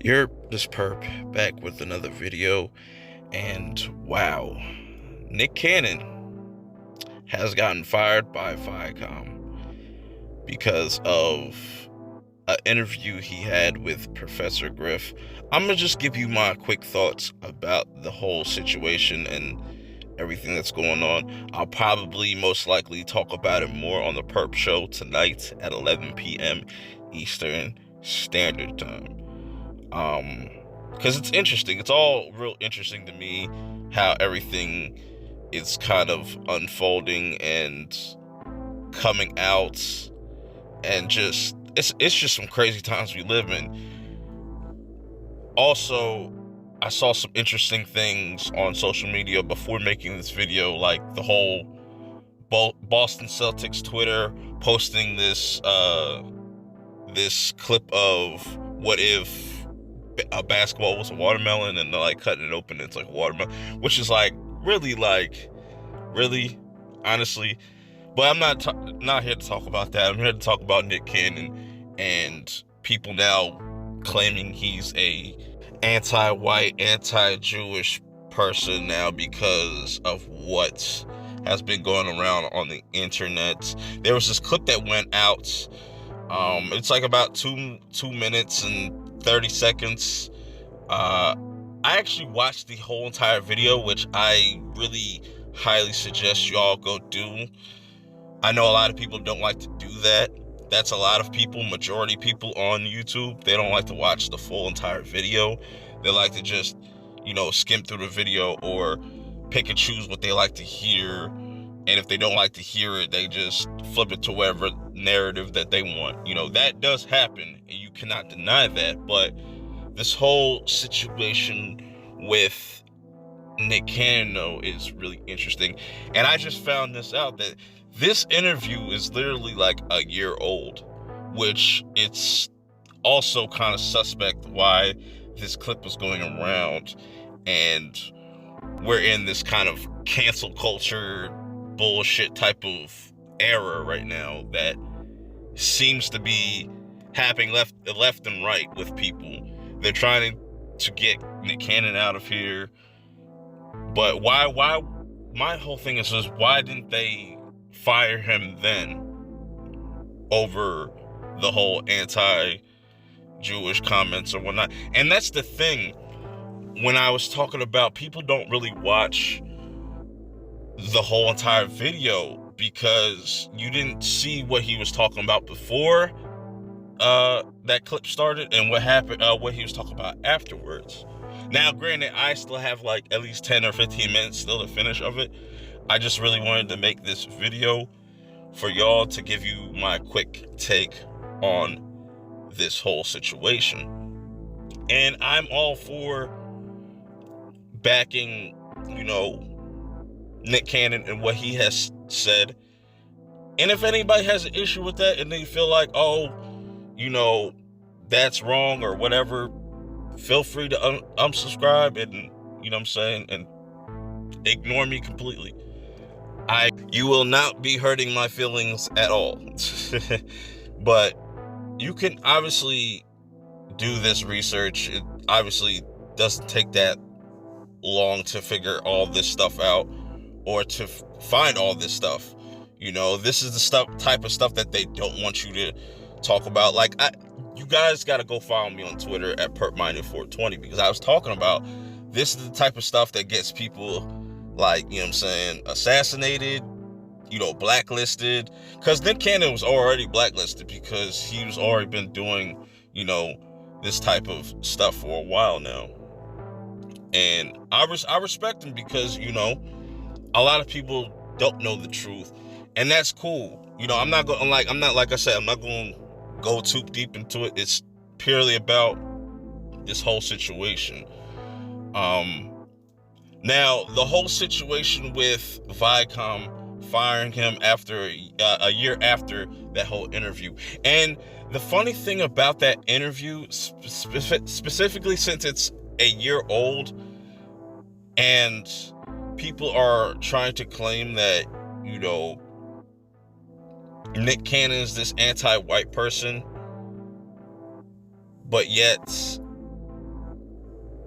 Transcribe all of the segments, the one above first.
You're this perp back with another video, and wow, Nick Cannon has gotten fired by Viacom because of an interview he had with Professor Griff. I'm gonna just give you my quick thoughts about the whole situation and everything that's going on. I'll probably most likely talk about it more on the Perp Show tonight at 11 p.m. Eastern Standard Time. Because it's interesting. It's all real interesting to me how everything is kind of unfolding and coming out, and just it's just some crazy times we live in. Also, I saw some interesting things on social media before making this video, like the whole Boston Celtics Twitter posting this clip of what if a basketball was a watermelon, and they're like cutting it open and it's like a watermelon, which is really honestly. But I'm not here to talk about that. I'm here to talk about Nick Cannon and people now claiming he's a anti-white, anti-Jewish person now because of what has been going around on the internet. There was this clip that went out. It's like about two minutes and 30 seconds. I actually watched the whole entire video, which I really highly suggest y'all go do. I know a lot of people don't like to do that. That's a lot of people, majority people on YouTube. They don't like to watch the full entire video. They like to just, skim through the video or pick and choose what they like to hear. And if they don't like to hear it, they just flip it to whatever narrative that they want. That does happen, and you cannot deny that. But this whole situation with Nick Cannon, though, is really interesting. And I just found this out, that this interview is literally like a year old, which it's also kind of suspect why this clip was going around. And we're in this kind of cancel culture bullshit type of era right now that seems to be happening left and right with people. They're trying to get Nick Cannon out of here, but why my whole thing is just, why didn't they fire him then over the whole anti-Jewish comments or whatnot? And that's the thing, when I was talking about people don't really watch the whole entire video because you didn't see what he was talking about before that clip started and what happened, what he was talking about afterwards. Now, granted, I still have like at least 10 or 15 minutes still to finish of it. I just really wanted to make this video for y'all to give you my quick take on this whole situation. And I'm all for backing, Nick Cannon and what he has said. And if anybody has an issue with that and they feel like, that's wrong or whatever, feel free to unsubscribe and, and ignore me completely. You will not be hurting my feelings at all. But you can obviously do this research. It obviously doesn't take that long to figure all this stuff out or to find all this stuff. This is the type of stuff that they don't want you to talk about. Like, you guys got to go follow me on Twitter at perpminded420, because I was talking about this is the type of stuff that gets people, like, assassinated, blacklisted. Because Nick Cannon was already blacklisted because he was already been doing, this type of stuff for a while now. And I respect him because, a lot of people don't know the truth, and that's cool. I'm not like I said, I'm not going to go too deep into it. It's purely about this whole situation. Now, the whole situation with Viacom firing him after a year after that whole interview. And the funny thing about that interview, specifically since it's a year old, and people are trying to claim that, Nick Cannon is this anti-white person, but yet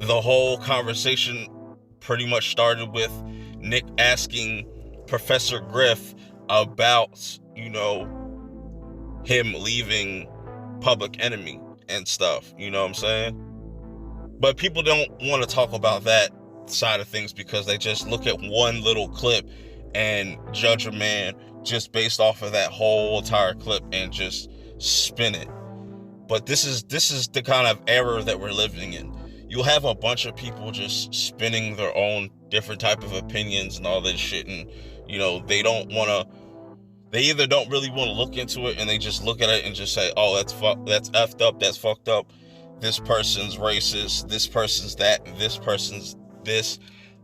the whole conversation pretty much started with Nick asking Professor Griff about, him leaving Public Enemy and stuff, you know what I'm saying? But people don't want to talk about that side of things because they just look at one little clip and judge a man just based off of that whole entire clip and just spin it. But this is the kind of era that we're living in. You'll have a bunch of people just spinning their own different type of opinions and all this shit, and they either don't really want to look into it and they just look at it and just say, oh, that's effed up, that's fucked up, this person's racist, this person's that, this person's this.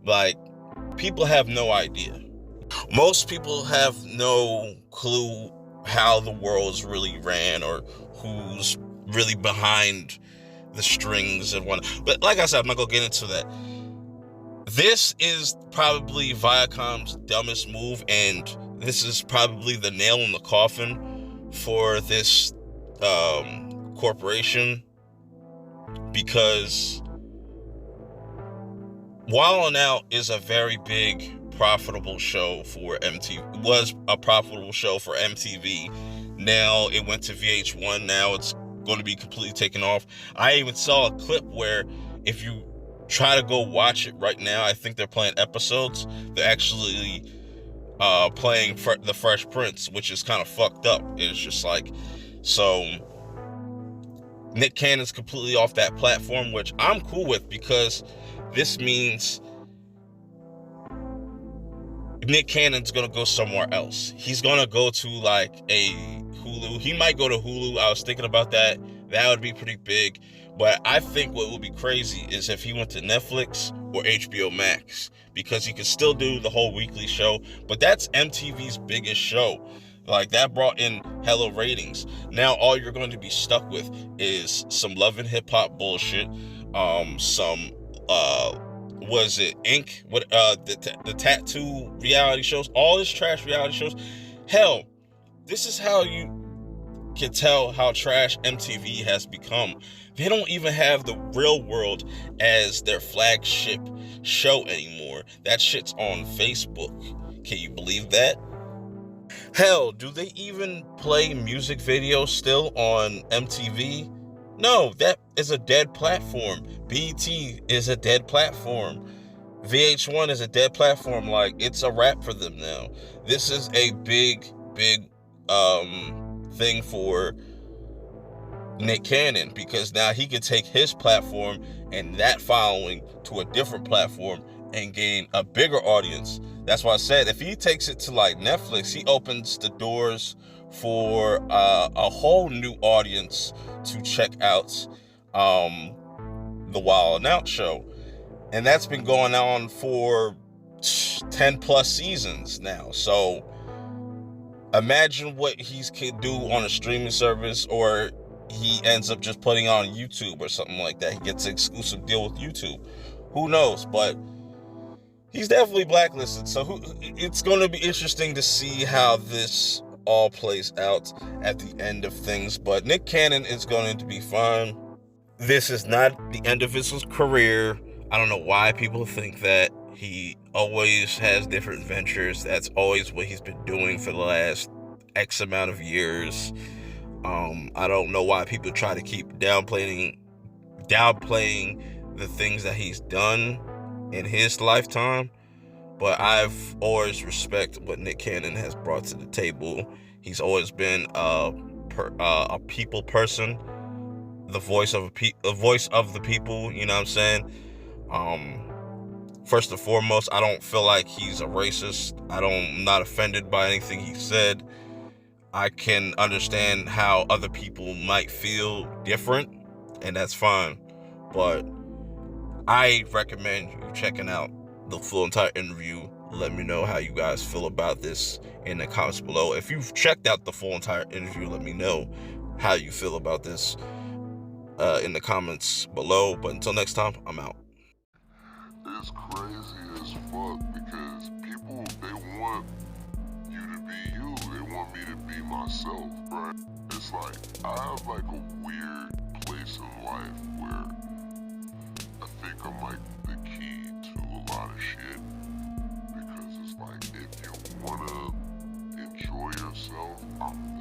Like, people have no idea. Most people have no clue how the world's really ran or who's really behind the strings and whatnot. But like I said, I'm not gonna get into that. This is probably Viacom's dumbest move, and this is probably the nail in the coffin for this corporation, because Wild 'N Out is a very big, profitable show for MTV. Was a profitable show for MTV. Now it went to VH1. Now it's going to be completely taken off. I even saw a clip where if you try to go watch it right now, I think they're playing episodes. They're actually playing the Fresh Prince, which is kind of fucked up. It's just like, so Nick Cannon's completely off that platform, which I'm cool with, because this means Nick Cannon's gonna go somewhere else. He's gonna go to like a Hulu. He might go to Hulu. I was thinking about that. That would be pretty big. But I think what would be crazy is if he went to Netflix or HBO Max, because he could still do the whole weekly show. But that's MTV's biggest show. Like, that brought in hella ratings. Now all you're going to be stuck with is some Love and Hip Hop bullshit, some was it Ink? What the tattoo reality shows, all this trash reality shows. Hell, this is how you can tell how trash MTV has become. They don't even have The Real World as their flagship show anymore. That shit's on Facebook. Can you believe that? Hell, do they even play music videos still on MTV? No, that is a dead platform. BET is a dead platform. VH1 is a dead platform. Like, it's a wrap for them now. This is a big thing for Nick Cannon, because now he can take his platform and that following to a different platform and gain a bigger audience. That's why I said, if he takes it to like Netflix, he opens the doors for a whole new audience to check out the Wild 'N Out show. And that's been going on for 10 plus seasons now. So imagine what he could do on a streaming service, or he ends up just putting on YouTube or something like that. He gets an exclusive deal with YouTube. Who knows? But he's definitely blacklisted. So it's going to be interesting to see how this all plays out at the end of things. But Nick Cannon is going to be fine. This is not the end of his career. I don't know why people think that. He always has different ventures. That's always what he's been doing for the last X amount of years. I don't know why people try to keep downplaying the things that he's done in his lifetime. But I've always respected what Nick Cannon has brought to the table. He's always been a people person, the voice of the people. You know what I'm saying? First and foremost, I don't feel like he's a racist. I'm not offended by anything he said. I can understand how other people might feel different, and that's fine. But I recommend you checking out the full entire interview. Let me know how you guys feel about this in the comments below. If you've checked out the full entire interview, let me know how you feel about this in the comments below. But until next time, I'm out. It's crazy as fuck because people, they want you to be you. They want me to be myself, right? It's like, I have like a weird place in life where I think I'm wanna enjoy yourself, I'm